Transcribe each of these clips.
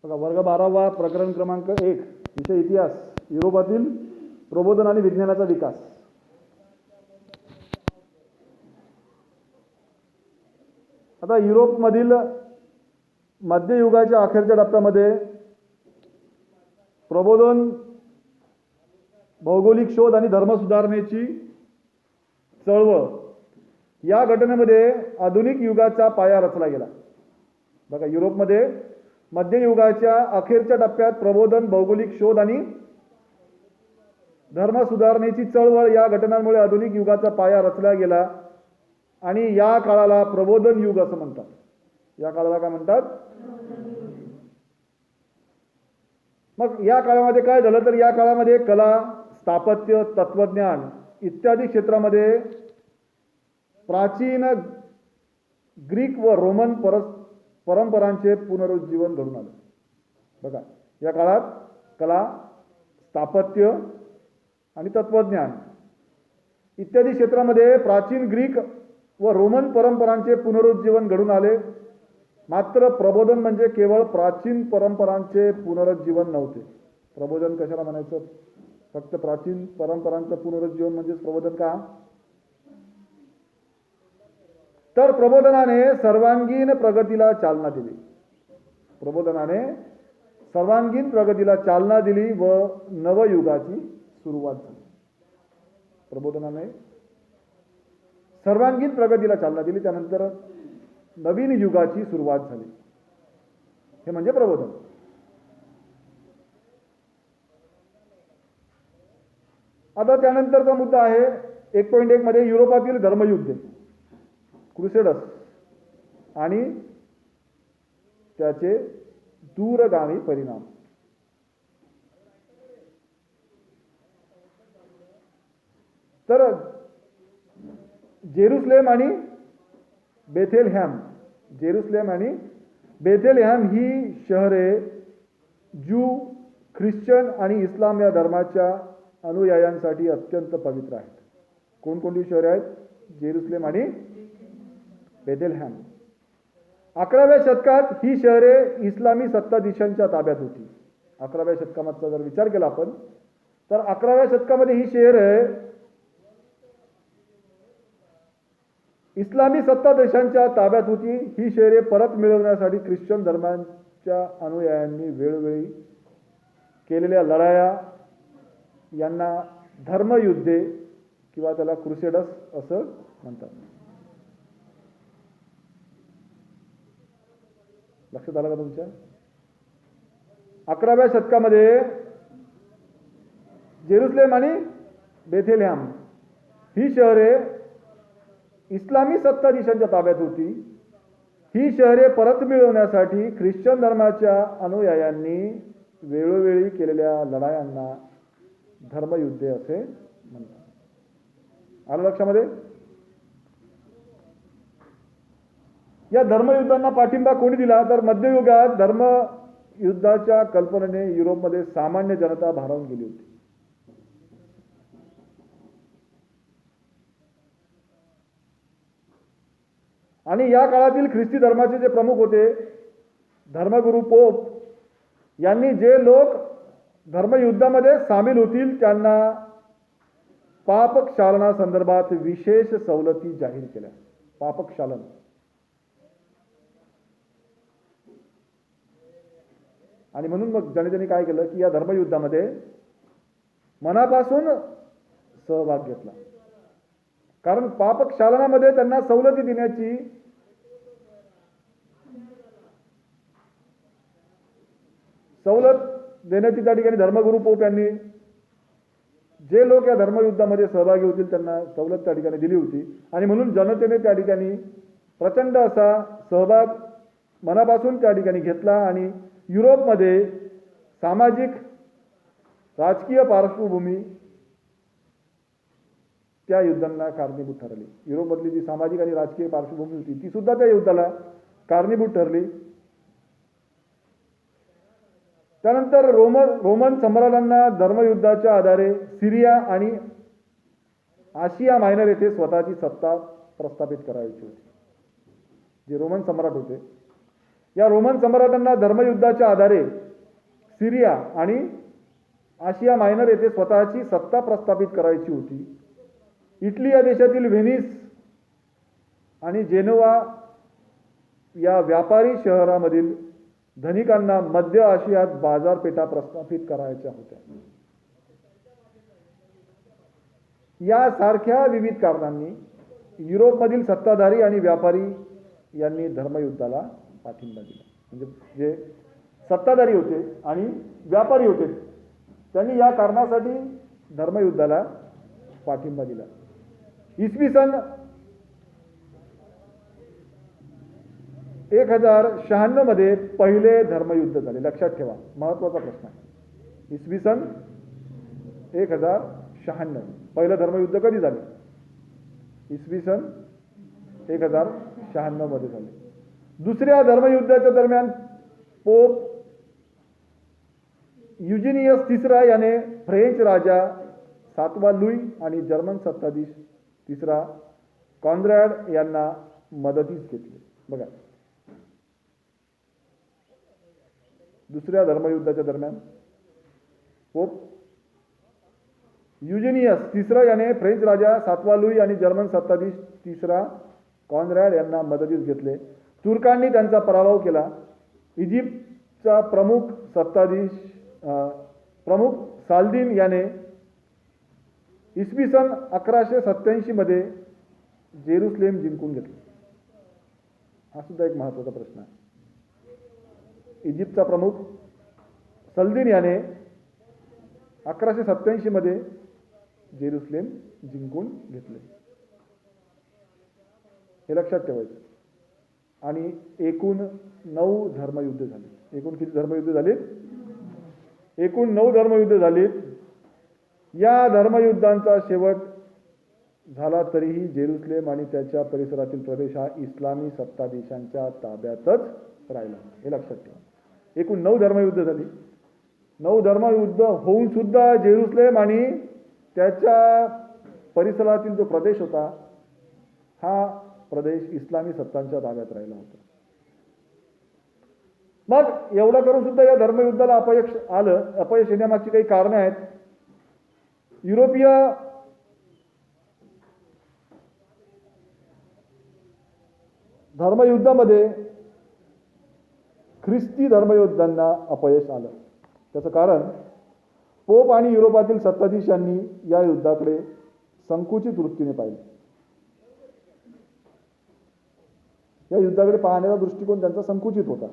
बघा, वर्ग 12वा, प्रकरण क्रमांक 1, विषय इतिहास, युरोपातील प्रबोधन आणि विज्ञानाचा विकास. आता युरोपमधील मध्ययुगाच्या अखेरच्या टप्प्यामध्ये प्रबोधन, भौगोलिक शोध आणि धर्म सुधारणेची चळवळ या घटनेमध्ये आधुनिक युगाचा पाया रचला गेला. बघा, युरोपमध्ये मध्ययुगाच्या अखेरच्या टप्प्यात प्रबोधन, भौगोलिक शोध आणि धर्म सुधारणेची चळवळ या घटनांमुळे आधुनिक युगाचा पाया रचला गेला आणि या काळाला प्रबोधन युग असं म्हणतात. या काळाला काय म्हणतात? मग या काळामध्ये काय झालं तर या काळामध्ये कला, स्थापत्य, तत्वज्ञान इत्यादी क्षेत्रामध्ये प्राचीन ग्रीक व रोमन परंपरांचे पुनरुज्जीवन घडून आलं. बघा, या काळात कला, स्थापत्य आणि तत्वज्ञान इत्यादी क्षेत्रामध्ये प्राचीन ग्रीक व रोमन परंपरांचे पुनरुज्जीवन घडून आले. मात्र प्रबोधन म्हणजे केवळ प्राचीन परंपरांचे पुनरुज्जीवन नव्हते. प्रबोधन कशाला म्हणायचं? फक्त प्राचीन परंपरांचं पुनरुज्जीवन म्हणजेच प्रबोधन का? तर प्रबोधनाने सर्वांगीण प्रगतीला चालना दिली. प्रबोधनाने सर्वांगीण प्रगतीला चालना दिली व नवयुगाची सुरुवात झाली. प्रबोधनाने सर्वांगीण प्रगतीला चालना दिली, त्यानंतर नवीन युगाची सुरुवात झाली. हे म्हणजे प्रबोधन. आता त्यानंतरचा मुद्दा आहे 1.1 मध्ये युरोपातील धर्मयुद्धे, क्रुसेडर्स आणि त्याचे दूरगामी परिणाम. तर जेरुसलेम आणि बेथेलहॅम ही शहरे ज्यू, ख्रिश्चन आणि इस्लाम या धर्माच्या अनुयायांसाठी अत्यंत पवित्र आहेत. कोणकोणती शहरे आहेत? जेरुसलेम आणि बेथेलहॅम. 11व्या शतकात ही शहरे इस्लामी सत्ताधीशांच्या ताब्यात होती. 11व्या शतकाचा जर विचार केला आपण तर 11व्या शतकामध्ये ही शहरे इस्लामी सत्ताधीशांच्या ताब्यात होती. ही शहरे परत मिळवण्यासाठी ख्रिश्चन धर्माच्या अनुयायांनी वेळोवेळी केलेल्या लढाया यांना धर्मयुद्धे किंवा त्याला क्रुसेडर्स असं म्हणतात. लक्षात आलं का तुमच्या? 11व्या शतकामध्ये जेरुसलेम आणि बेथेलहॅम ही शहरे इस्लामी सत्ताधीशांच्या ताब्यात होती. ही शहरे परत मिळवण्यासाठी ख्रिश्चन धर्माच्या अनुयायांनी वेळोवेळी केलेल्या लढायांना धर्मयुद्धे असे म्हणतात. आलं लक्षामध्ये? या धर्मयुद्धांना पाठिंबा कोणी दिला तर मध्ययुगात धर्मयुद्धाच्या कल्पनेने युरोपमध्ये सामान्य जनता भारावून गेली होती. आणि या काळातील ख्रिस्ती धर्माचे जे प्रमुख होते, धर्मगुरू पोप यांनी जे लोक धर्मयुद्धामध्ये सामील होतील त्यांना पापक्षालना संदर्भात विशेष सवलती जाहीर केल्या. पापक्षालन आणि म्हणून मग जनतेने काय केलं की या धर्मयुद्धामध्ये मनापासून सहभाग घेतला. कारण पापक्षालनामध्ये त्यांना सवलती देण्याची त्या ठिकाणी धर्मगुरू पोप यांनी जे लोक या धर्मयुद्धामध्ये सहभागी होतील त्यांना सवलत त्या ठिकाणी दिली होती. आणि म्हणून जनतेने त्या ठिकाणी प्रचंड असा सहभाग मनापासून त्या ठिकाणी घेतला आणि युरोपमध्ये सामाजिक राजकीय पार्श्वभूमी त्या युद्धांना कारणीभूत ठरली. युरोपमधली जी सामाजिक आणि राजकीय पार्श्वभूमी होती ती सुद्धा त्या युद्धाला कारणीभूत ठरली. त्यानंतर रोमन सम्राटांना धर्मयुद्धाच्या आधारे सिरिया आणि आशिया मायनर येथे स्वतःची सत्ता प्रस्थापित करायची होती. जे रोमन सम्राट होते या रोमन सम्राटांना धर्मयुद्धाच्या आधारे सिरिया आणि आशिया मायनर येथे स्वतःची सत्ता प्रस्थापित करायची होती. इटली या देशातील व्हेनिस आणि जेनोवा या व्यापारी शहरामधील धनिकांना मध्य आशियात बाजारपेठा प्रस्थापित करायच्या होत्या. यासारख्या विविध कारणांनी युरोपमधील सत्ताधारी आणि व्यापारी यांनी धर्मयुद्धाला पाठिंबा दिला. म्हणजे जे सत्ताधारी होते आणि व्यापारी होते त्यांनी या कारणासाठी धर्मयुद्धाला पाठिंबा दिला. इसवी सन 1096 मध्ये पहिले धर्मयुद्ध झाले. लक्षात ठेवा, महत्वाचा प्रश्न आहे. इसवी सन 1096 पहिलं धर्मयुद्ध कधी झाले? इसवी सन 1096 मध्ये झाले. दुसऱ्या धर्मयुद्धाच्या दरम्यान पोप युजिनियस तिसरा याने फ्रेंच राजा 7वा लुई आणि जर्मन सत्ताधीश 3रा कॉन्रॅड यांना मदतीस घेतले. बघा, दुसऱ्या धर्मयुद्धाच्या दरम्यान पोप युजिनियस तिसरा याने फ्रेंच राजा 7वा लुई आणि जर्मन सत्ताधीश 3रा कॉन्रॅड यांना मदतीस घेतले. तुर्कांनी त्यांचा पराभव केला. इजिप्तचा प्रमुख सालदिन याने इसवी सन 1187 मध्ये जेरुसलेम जिंकून घेतले. हा सुद्धा एक महत्त्वाचा प्रश्न आहे. इजिप्तचा प्रमुख सल्दिन याने 1187 मध्ये जेरुसलेम जिंकून घेतले. हे लक्षात ठेवायचं. आणि एकूण 9 धर्मयुद्ध झाले. एकूण किती धर्मयुद्ध झालीत? एकूण 9 धर्मयुद्ध झालीत. या धर्मयुद्धांचा शेवट झाला तरीही जेरुसलेम आणि त्याच्या परिसरातील प्रदेश हा इस्लामी सत्ताधीशांच्या ताब्यातच राहिला. हे लक्षात ठेवा. एकूण 9 धर्मयुद्ध झाली. 9 धर्मयुद्ध होऊन सुद्धा जेरुसलेम आणि त्याच्या परिसरातील जो प्रदेश होता हा प्रदेश इस्लामी सत्तांच्या ताब्यात राहिला होता. मग एवढं करून सुद्धा या धर्मयुद्धाला अपयश आलं. अपयश येण्यामागची काही कारणे आहेत. युरोपीय धर्मयुद्धामध्ये ख्रिस्ती धर्मयुद्धांना अपयश आलं. त्याचं कारण पोप आणि युरोपातील सत्ताधीशांनी या युद्धाकडे संकुचित वृत्तीने पाहिले. या युद्धाकडे पाहण्याचा दृष्टिकोन त्यांचा संकुचित होता.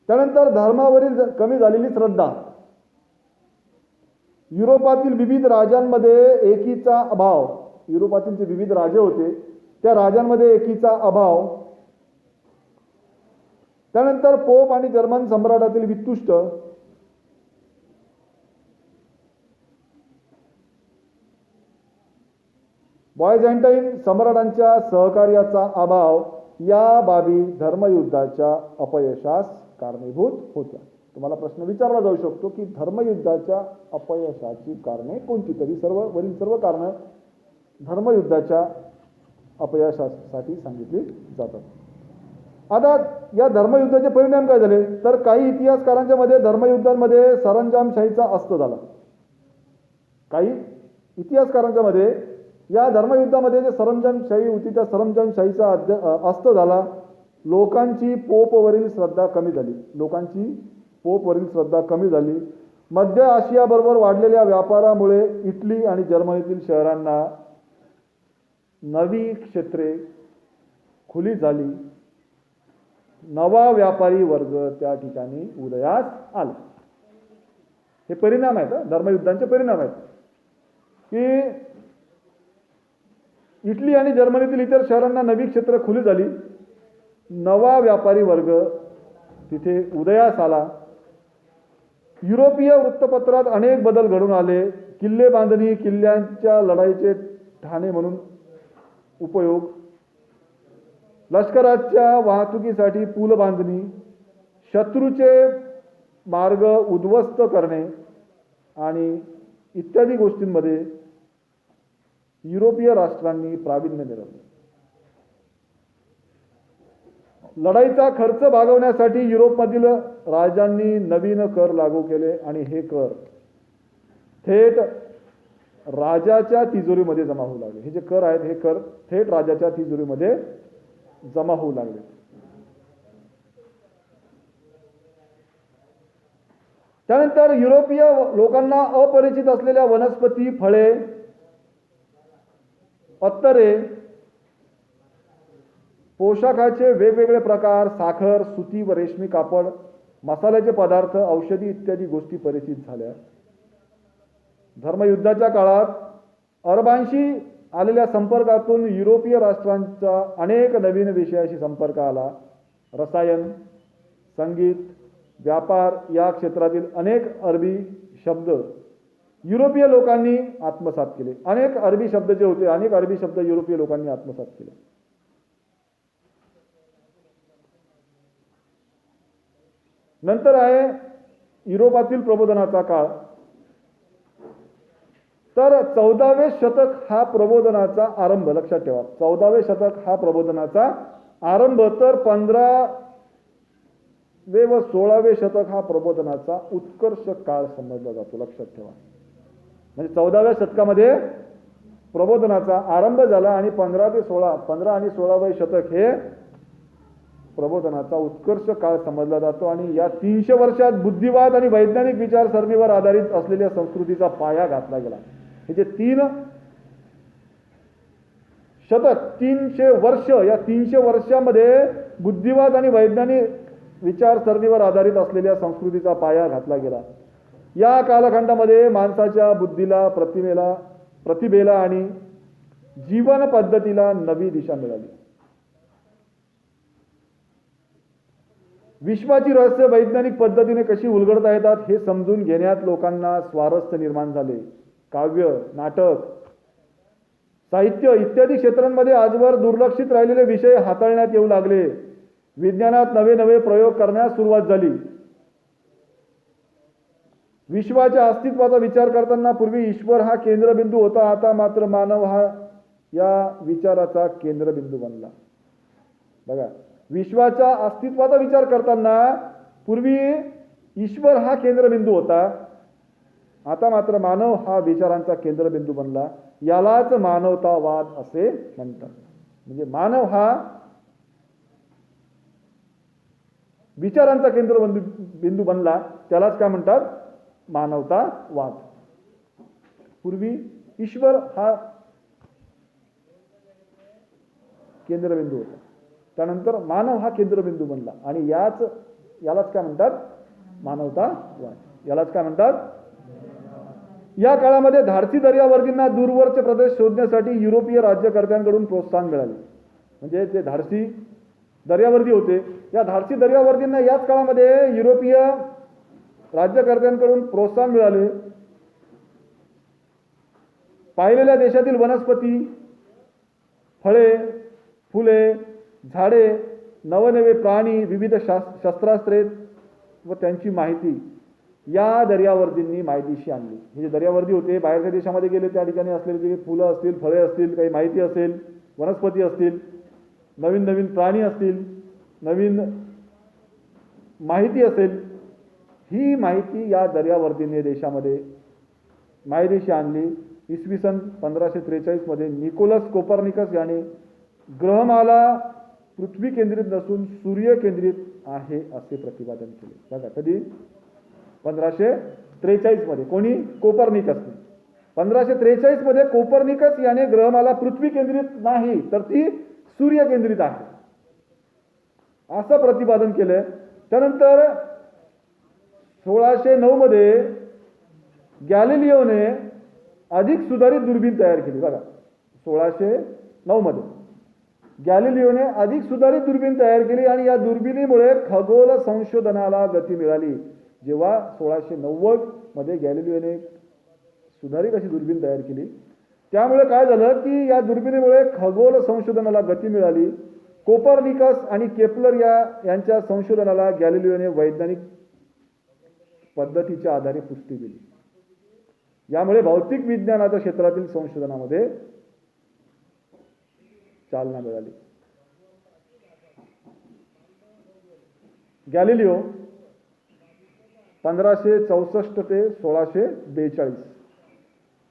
त्यानंतर धर्मावरील कमी झालेली श्रद्धा, युरोपातील विविध राजांमध्ये एकीचा अभाव, युरोपातील जे विविध राजे होते त्या राजांमध्ये एकीचा अभाव, त्यानंतर पोप आणि जर्मन सम्राटातील वितुष्ट, बायझँटाईन सम्राटांच्या सहकार्याचा अभाव या बाबी धर्मयुद्धाच्या अपयशास कारणीभूत होत्या. तुम्हाला प्रश्न विचारला जाऊ शकतो की धर्मयुद्धाच्या अपयशाची कारणे कोणती? तरी वरील सर्व कारणं धर्मयुद्धाच्या अपयशासाठी सांगितली जातात. आता या धर्मयुद्धाचे परिणाम काय झाले? तर काही इतिहासकारांच्या मध्ये धर्मयुद्धांमध्ये सरंजामशाहीचा अस्त झाला. काही इतिहासकारांच्या मध्ये या धर्मयुद्धामध्ये जे सरंजामशाही होती त्या सरंजामशाहीचा अस्त झाला. लोकांची पोपवरील श्रद्धा कमी झाली. मध्य आशियाबरोबर वाढलेल्या व्यापारामुळे इटली आणि जर्मनीतील शहरांना नवी क्षेत्रे खुली झाली. नवा व्यापारी वर्ग त्या ठिकाणी उदयास आला. हे परिणाम आहेत, धर्मयुद्धांचे परिणाम आहेत की इटली आणि जर्मनीतील इतर शहरांना नवी क्षेत्र खुली झाली. नवा व्यापारी वर्ग तिथे उदयास आला. युरोपीय वृत्तपत्रात अनेक बदल घडून आले. किल्ले बांधणी, किल्ल्यांच्या लढाईचे ठाणे म्हणून उपयोग, लष्कराच्या वाहतुकीसाठी पूल बांधणी, शत्रूचे मार्ग उद्ध्वस्त करणे आणि इत्यादी गोष्टींमध्ये युरोपीय राष्ट्रांनी प्रावीण्य मिळवले. लढाईचा खर्च भागवण्यासाठी युरोपमधील राजांनी नवीन कर लागू केले आणि हे कर थेट राजाच्या तिजोरीमध्ये जमा होऊ लागले. हे जे कर आहेत हे कर थेट राजाच्या तिजोरीमध्ये जमा होऊ लागले. त्यानंतर युरोपीय लोकांना अपरिचित असलेल्या वनस्पती, फळे, अत्तरे, पोशाखाचे वेगवेगळे प्रकार, साखर, सुती व रेशमी कापड, मसाल्याचे पदार्थ, औषधी इत्यादी गोष्टी परिचित झाल्या. धर्मयुद्धाच्या काळात अरबांशी आलेल्या संपर्कातून युरोपीय राष्ट्रांचा अनेक नवीन विषयाशी संपर्क आला. रसायन, संगीत, व्यापार या क्षेत्रातील अनेक अरबी शब्द युरोपीय लोकांनी आत्मसात केले. अनेक अरबी शब्द युरोपीय लोकांनी आत्मसात केले. नंतर आहे युरोपातील प्रबोधनाचा काळ. तर 14वे शतक हा प्रबोधनाचा आरंभ. लक्षात ठेवा, 14वे शतक हा प्रबोधनाचा आरंभ, तर 15वे व 16वे शतक हा प्रबोधनाचा उत्कर्ष काळ समजला जातो. लक्षात ठेवा, म्हणजे 14व्या शतकामध्ये प्रबोधनाचा आरंभ झाला आणि 15 आणि 16वे शतक हे प्रबोधनाचा उत्कर्ष काळ समजला जातो. आणि या 300 वर्षात बुद्धिवाद आणि वैज्ञानिक विचारसरणीवर आधारित असलेल्या संस्कृतीचा पाया घातला गेला. हे जे 3 शतक 300 वर्ष, या 300 वर्षामध्ये बुद्धिवाद आणि वैज्ञानिक विचारसरणीवर आधारित असलेल्या संस्कृतीचा पाया घातला गेला. या कालखंडामध्ये माणसाच्या बुद्धीला, प्रतिभेला आणि जीवन पद्धतीला नवी दिशा मिळाली. विश्वाची रहस्य वैज्ञानिक पद्धतीने कशी उलगडता येतात हे समजून घेण्यात लोकांना स्वारस्य निर्माण झाले. काव्य, नाटक, साहित्य इत्यादी क्षेत्रांमध्ये आजवर दुर्लक्षित राहिलेले विषय हाताळण्यात येऊ लागले. विज्ञानात नवे नवे प्रयोग करण्यास सुरुवात झाली. विश्वाच्या अस्तित्वाचा विचार करताना पूर्वी ईश्वर हा केंद्रबिंदू होता, आता मात्र मानव हा या विचाराचा केंद्रबिंदू बनला. बघा, विश्वाच्या अस्तित्वाचा विचार करताना पूर्वी ईश्वर हा केंद्रबिंदू होता, आता मात्र मानव हा विचारांचा केंद्रबिंदू बनला. यालाच मानवतावाद असे म्हणतात. म्हणजे मानव हा विचारांचा केंद्रबिंदू बनला, त्यालाच काय म्हणतात? मानवतावाद. पूर्वी ईश्वर हा केंद्रबिंदू होता, त्यानंतर मानव हा केंद्रबिंदू बनला आणि यालाच काय म्हणतात? मानवतावाद. यालाच काय म्हणतात? या काळामध्ये धाडसी दर्यावर्दींना दूरवरचे प्रदेश शोधण्यासाठी युरोपीय राज्यकर्त्यांकडून प्रोत्साहन मिळाले. म्हणजे जे धाडसी दर्यावर्दी होते, या धाडसी दर्यावर्दींना याच काळामध्ये युरोपीय राज्यकर्त्यांकडून प्रोत्साहन मिळाले. पाहिलेल्या देशातील वनस्पती, फळे, फुले, झाडे, नवनवे प्राणी, विविध शस्त्रास्त्रे व त्यांची माहिती या दर्यावर्दींनी माहितीशी आणली. हे जे दर्यावर्दी होते, बाहेरच्या देशामध्ये गेले, त्या ठिकाणी असलेले जे फुलं असतील, फळे असतील, काही माहिती असेल, वनस्पती असतील, नवीन नवीन प्राणी असतील, नवीन माहिती असेल, ही माहिती या दर्यावर्दीने देशामध्ये माहितीशी आणली. इसवी सन 1543 मध्ये निकोलस कोपर्निकस याने ग्रहमाला पृथ्वी केंद्रित नसून सूर्य केंद्रित आहे असे प्रतिपादन केले. बघा, कधी? 1543 मध्ये. कोणी? कोपर्निकसने. 1543 मध्ये कोपर्निकस याने ग्रहमाला पृथ्वी केंद्रित नाही तर ती सूर्य केंद्रित आहे असं प्रतिपादन केलं. त्यानंतर 1609 मध्ये गॅलिलिओने अधिक सुधारित दुर्बीण तयार केली. बघा, 1609 मध्ये गॅलिलिओने अधिक सुधारित दुर्बीण तयार केली आणि या दुर्बिणीमुळे खगोल संशोधनाला गती मिळाली. जेव्हा 1690 मध्ये गॅलिलिओने सुधारित अशी दुर्बीण तयार केली, त्यामुळे काय झालं की या दुर्बिणीमुळे खगोल संशोधनाला गती मिळाली. कोपर्निकस आणि केपलर यांच्या संशोधनाला गॅलिलिओने वैज्ञानिक पद्धतीच्या आधारे पुष्टी दिली. यामुळे भौतिक विज्ञानाच्या क्षेत्रातील संशोधनामध्ये चालना मिळाली. गॅलिलिओ 1564 ते 1642.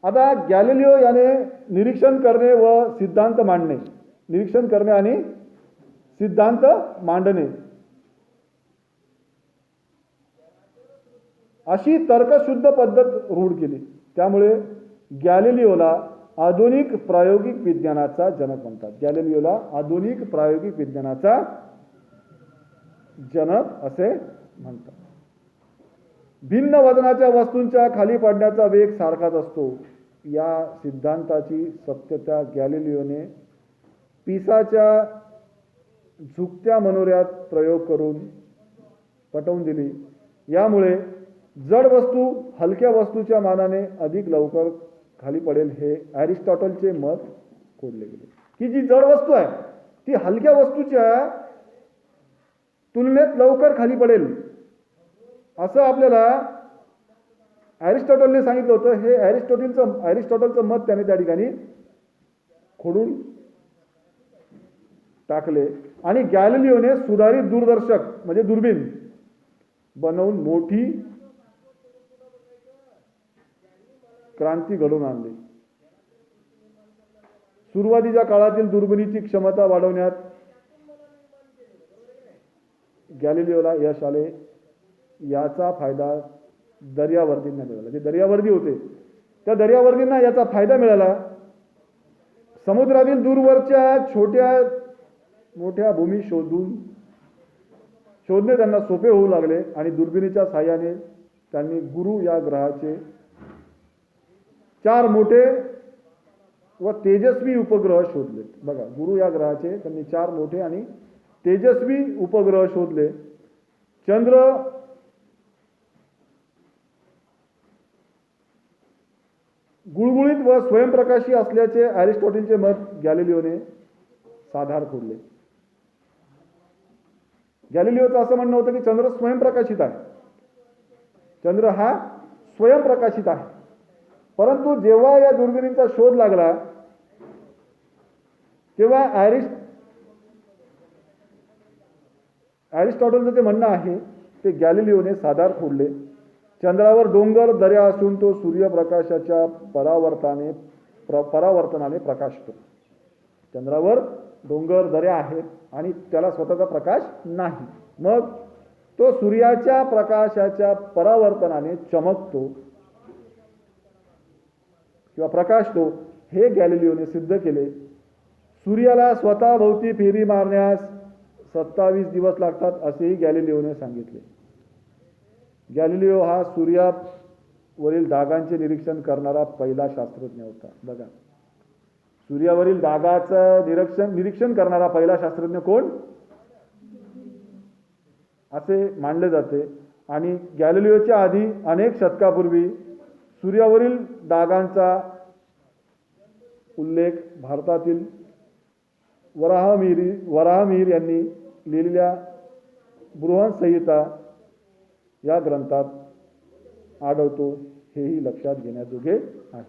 आता गॅलिलिओ याने निरीक्षण करणे व सिद्धांत मांडणे, निरीक्षण करणे आणि सिद्धांत मांडणे अशी तर्कशुद्ध पद्धत रूढ केली. त्यामुळे गॅलिलिओला आधुनिक प्रायोगिक विज्ञानाचा जनक म्हणतात. गॅलिलिओला आधुनिक प्रायोगिक विज्ञानाचा जनक असे म्हणतात. भिन्न वजनाच्या वस्तूंच्या खाली पडण्याचा वेग सारखाच असतो या सिद्धांताची सत्यता गॅलिलिओने पिसाच्या झुकत्या मनोऱ्यात प्रयोग करून पटवून दिली. यामुळे जड वस्तू हलक्या वस्तूच्या मानाने अधिक लवकर खाली पडेल हे ॲरिस्टॉटलचे मत खोडले गेले, की जी जड वस्तू आहे ती हलक्या वस्तूच्या तुलनेत लवकर खाली पडेल असं आपल्याला ॲरिस्टॉटलने सांगितलं होतं. हे ॲरिस्टॉटलचं मत त्याने त्या ठिकाणी खोडून टाकले आणि गॅलिलिओने सुधारित दूरदर्शक म्हणजे दुर्बीण बनवून मोठी क्रांती घडवून आणली. सुरुवातीच्या काळातील दुर्बिणीची क्षमता वाढवण्यात गॅलिलिओला यश आले. याचा फायदा दर्यावर्दींना मिळाला. जे दर्यावर्दी होते त्या दर्यावर्दींना याचा फायदा मिळाला. समुद्रातील दूरवरच्या छोट्या मोठ्या भूमी शोधणे त्यांना सोपे होऊ लागले आणि दुर्बिणीच्या साहाय्याने त्यांनी गुरु या ग्रहाचे 4 मोठे व तेजस्वी उपग्रह शोधले. बघा, गुरु या ग्रहाचे त्यांनी 4 मोठे आणि तेजस्वी उपग्रह शोधले. चंद्र गुळगुळीत व स्वयंप्रकाशी असल्याचे ॲरिस्टॉटलचे मत गॅलिलिओने साधार खोडले. गॅलिलिओचं असं म्हणणं होतं की चंद्र स्वयंप्रकाशित आहे. चंद्र हा स्वयंप्रकाशित आहे. परंतु जेव्हा या दुर्बिणींचा शोध लागला तेव्हा ॲरिस्टॉटलचं जे म्हणणं आहे ते गॅलिलिओने साधार खोडले. चंद्रावर डोंगर दऱ्या असून तो सूर्यप्रकाशाच्या परावर्तनाने प्रकाशतो. चंद्रावर डोंगर दऱ्या आहेत आणि त्याला स्वतःचा प्रकाश नाही, मग तो सूर्याच्या प्रकाशाच्या परावर्तनाने चमकतो किंवा प्रकाशतो. हे गॅलिलिओने सिद्ध केले. सूर्याला स्वतःभोवती फेरी मारण्यास 27 दिवस लागतात असेही गॅलिलिओने सांगितले. गॅलिलिओ हा सूर्यावरील डागांचे निरीक्षण करणारा पहिला शास्त्रज्ञ होता. बघा, सूर्यावरील डागाचं निरीक्षण करणारा पहिला शास्त्रज्ञ कोण असे मानले जाते. आणि गॅलिलिओच्या आधी अनेक शतकापूर्वी सूर्यावरील डागांचा उल्लेख भारतातील वराहमिहिर यांनी लिहिलेल्या बृहत्संहिता या ग्रंथात आढळतो. हेही लक्षात घेण्याजोगे आहे.